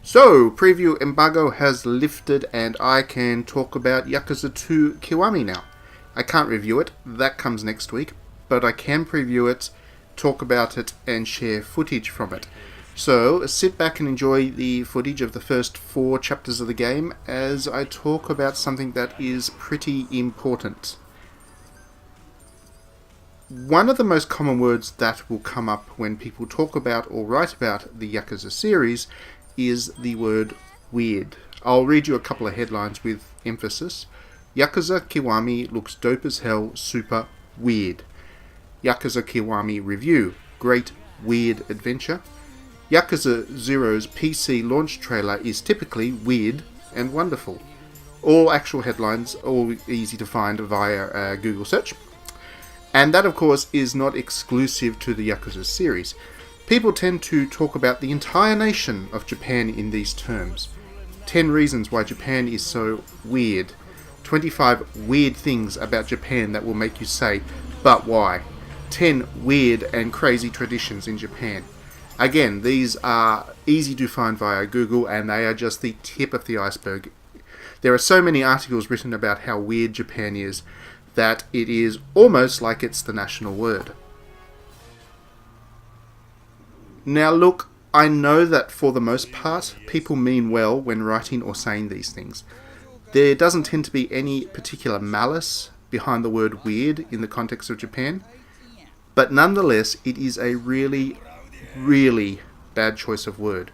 So, preview embargo has lifted and I can talk about Yakuza Kiwami now. I can't review it, that comes next week, but I can preview it, talk about it and share footage from it. So, sit back and enjoy the footage of the first 4 chapters of the game as I talk about something that is pretty important. One of the most common words that will come up when people talk about or write about the Yakuza series is the word weird. I'll read you a couple of headlines with emphasis. Yakuza Kiwami looks dope as hell, super weird. Yakuza Kiwami review, great weird adventure. Yakuza 0's PC launch trailer is typically weird and wonderful. All actual headlines, all easy to find via Google search. And that of course is not exclusive to the Yakuza series. People tend to talk about the entire nation of Japan in these terms. 10 reasons why Japan is so weird. 25 weird things about Japan that will make you say, but why? 10 weird and crazy traditions in Japan. Again, these are easy to find via Google and they are just the tip of the iceberg. There are so many articles written about how weird Japan is that it is almost like it's the national word. Now look, I know that for the most part, people mean well when writing or saying these things. There doesn't tend to be any particular malice behind the word weird in the context of Japan, but nonetheless, it is a really, really bad choice of word,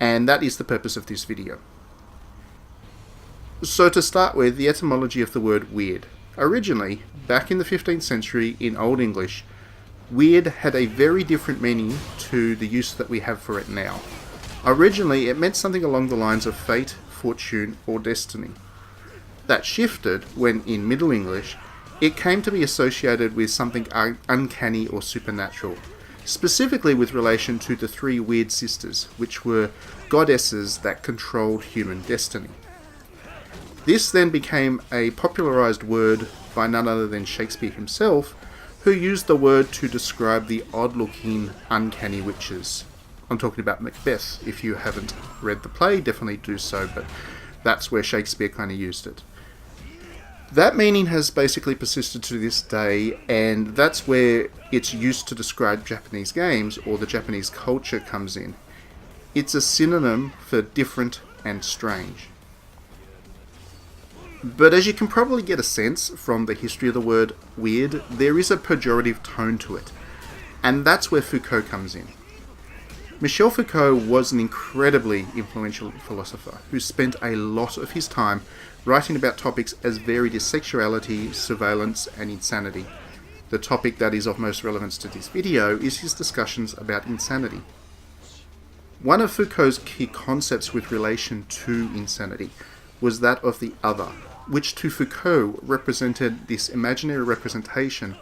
and that is the purpose of this video. So to start with, the etymology of the word weird. Originally, back in the 15th century in Old English, weird had a very different meaning to the use that we have for it now. Originally, it meant something along the lines of fate, fortune, or destiny. That shifted when, in Middle English, it came to be associated with something uncanny or supernatural, specifically with relation to the 3 weird sisters, which were goddesses that controlled human destiny. This then became a popularized word by none other than Shakespeare himself, who used the word to describe the odd-looking, uncanny witches. I'm talking about Macbeth. If you haven't read the play, definitely do so, but that's where Shakespeare kind of used it. That meaning has basically persisted to this day, and that's where its use to describe Japanese games, or the Japanese culture, comes in. It's a synonym for different and strange. But as you can probably get a sense from the history of the word weird, there is a pejorative tone to it. And that's where Foucault comes in. Michel Foucault was an incredibly influential philosopher who spent a lot of his time writing about topics as varied as sexuality, surveillance, and insanity. The topic that is of most relevance to this video is his discussions about insanity. One of Foucault's key concepts with relation to insanity was that of the other, which to Foucault represented this imaginary representation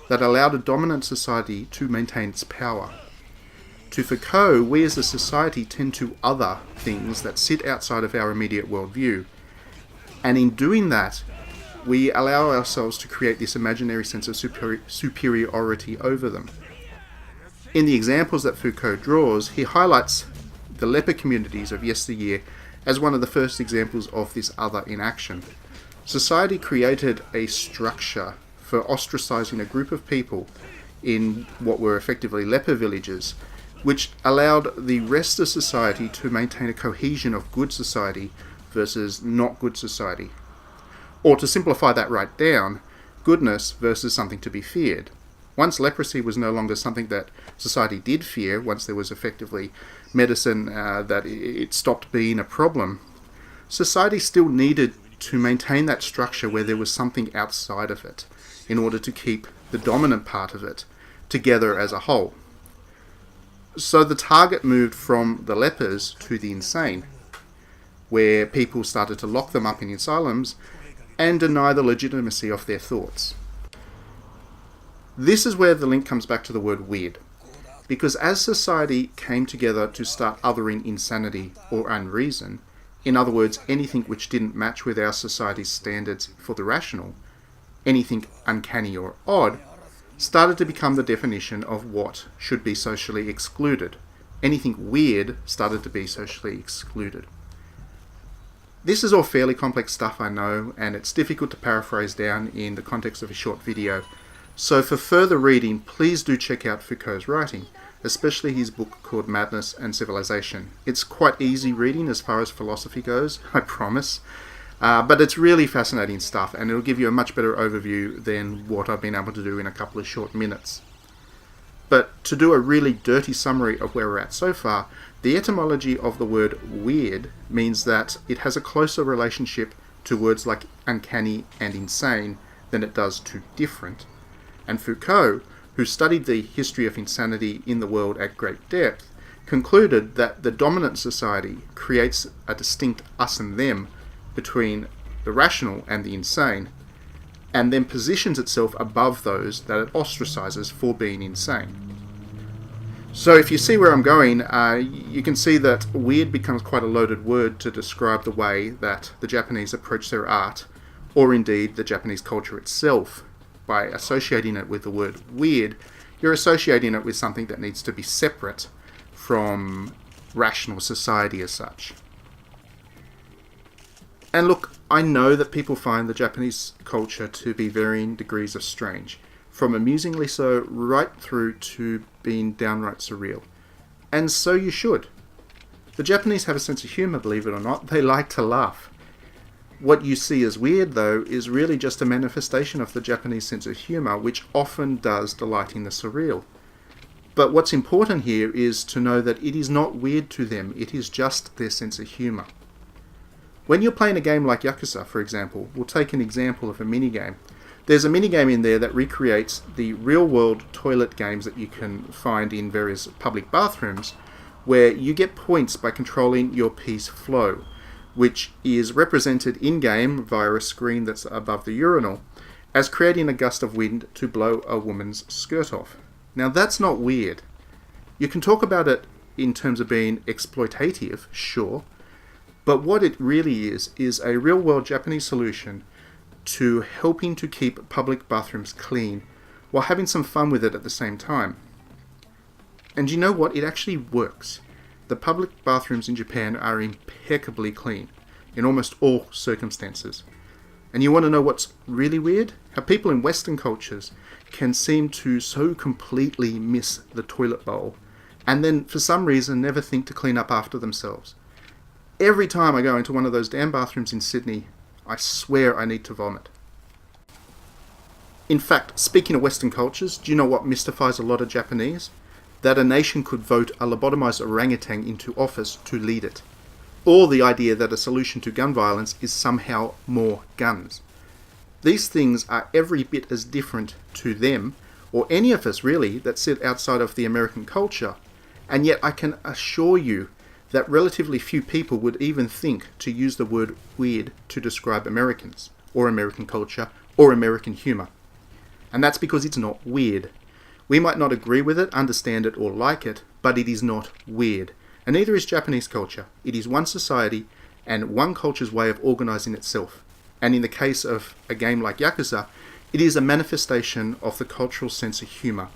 that allowed a dominant society to maintain its power. To Foucault, we as a society tend to other things that sit outside of our immediate worldview, and in doing that, we allow ourselves to create this imaginary sense of superiority over them. In the examples that Foucault draws, he highlights the leper communities of yesteryear as one of the first examples of this other in action. Society created a structure for ostracizing a group of people in what were effectively leper villages, which allowed the rest of society to maintain a cohesion of good society versus not good society. Or to simplify that right down, goodness versus something to be feared. Once leprosy was no longer something that society did fear, once there was effectively medicine that it stopped being a problem, society still needed to maintain that structure where there was something outside of it in order to keep the dominant part of it together as a whole. So the target moved from the lepers to the insane, where people started to lock them up in asylums and deny the legitimacy of their thoughts. This is where the link comes back to the word weird, because as society came together to start othering insanity or unreason, in other words, anything which didn't match with our society's standards for the rational, anything uncanny or odd, started to become the definition of what should be socially excluded. Anything weird started to be socially excluded. This is all fairly complex stuff, I know, and it's difficult to paraphrase down in the context of a short video. So for further reading, please do check out Foucault's writing, especially his book called Madness and Civilization. It's quite easy reading as far as philosophy goes, I promise. But it's really fascinating stuff, and it'll give you a much better overview than what I've been able to do in a couple of short minutes. But to do a really dirty summary of where we're at so far, the etymology of the word weird means that it has a closer relationship to words like uncanny and insane than it does to different. And Foucault, who studied the history of insanity in the world at great depth, concluded that the dominant society creates a distinct us and them between the rational and the insane, and then positions itself above those that it ostracizes for being insane. So if you see where I'm going, you can see that weird becomes quite a loaded word to describe the way that the Japanese approach their art, or indeed the Japanese culture itself. By associating it with the word weird, you're associating it with something that needs to be separate from rational society as such. And look, I know that people find the Japanese culture to be varying degrees of strange, from amusingly so right through to being downright surreal. And so you should. The Japanese have a sense of humour, believe it or not. They like to laugh. What you see as weird, though, is really just a manifestation of the Japanese sense of humour, which often does delight in the surreal. But what's important here is to know that it is not weird to them, it is just their sense of humour. When you're playing a game like Yakuza, for example, we'll take an example of a minigame. There's a minigame in there that recreates the real-world toilet games that you can find in various public bathrooms, where you get points by controlling your pee's flow, which is represented in-game via a screen that's above the urinal, as creating a gust of wind to blow a woman's skirt off. Now that's not weird. You can talk about it in terms of being exploitative, sure, but what it really is a real-world Japanese solution to helping to keep public bathrooms clean while having some fun with it at the same time. And you know what? It actually works. The public bathrooms in Japan are impeccably clean in almost all circumstances. And you want to know what's really weird? How people in Western cultures can seem to so completely miss the toilet bowl and then for some reason never think to clean up after themselves. Every time I go into one of those damn bathrooms in Sydney, I swear I need to vomit. In fact, speaking of Western cultures, do you know what mystifies a lot of Japanese? That a nation could vote a lobotomized orangutan into office to lead it. Or the idea that a solution to gun violence is somehow more guns. These things are every bit as different to them, or any of us really, that sit outside of the American culture, and yet I can assure you that relatively few people would even think to use the word weird to describe Americans. or American culture or American humour. And that's because it's not weird. We might not agree with it, understand it, or like it, but it is not weird. And neither is Japanese culture. It is one society and one culture's way of organising itself. And in the case of a game like Yakuza, it is a manifestation of the cultural sense of humour.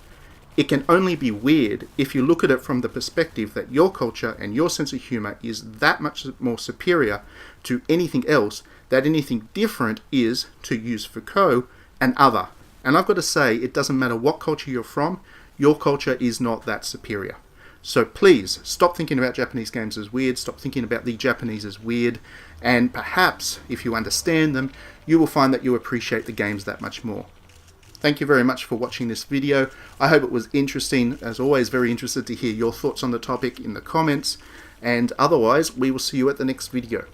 It can only be weird if you look at it from the perspective that your culture and your sense of humour is that much more superior to anything else, that anything different is, to use Foucault, an other. And I've got to say, it doesn't matter what culture you're from, your culture is not that superior. So please, stop thinking about Japanese games as weird, stop thinking about the Japanese as weird, and perhaps, if you understand them, you will find that you appreciate the games that much more. Thank you very much for watching this video. I hope it was interesting. As always, very interested to hear your thoughts on the topic in the comments. And otherwise, we will see you at the next video.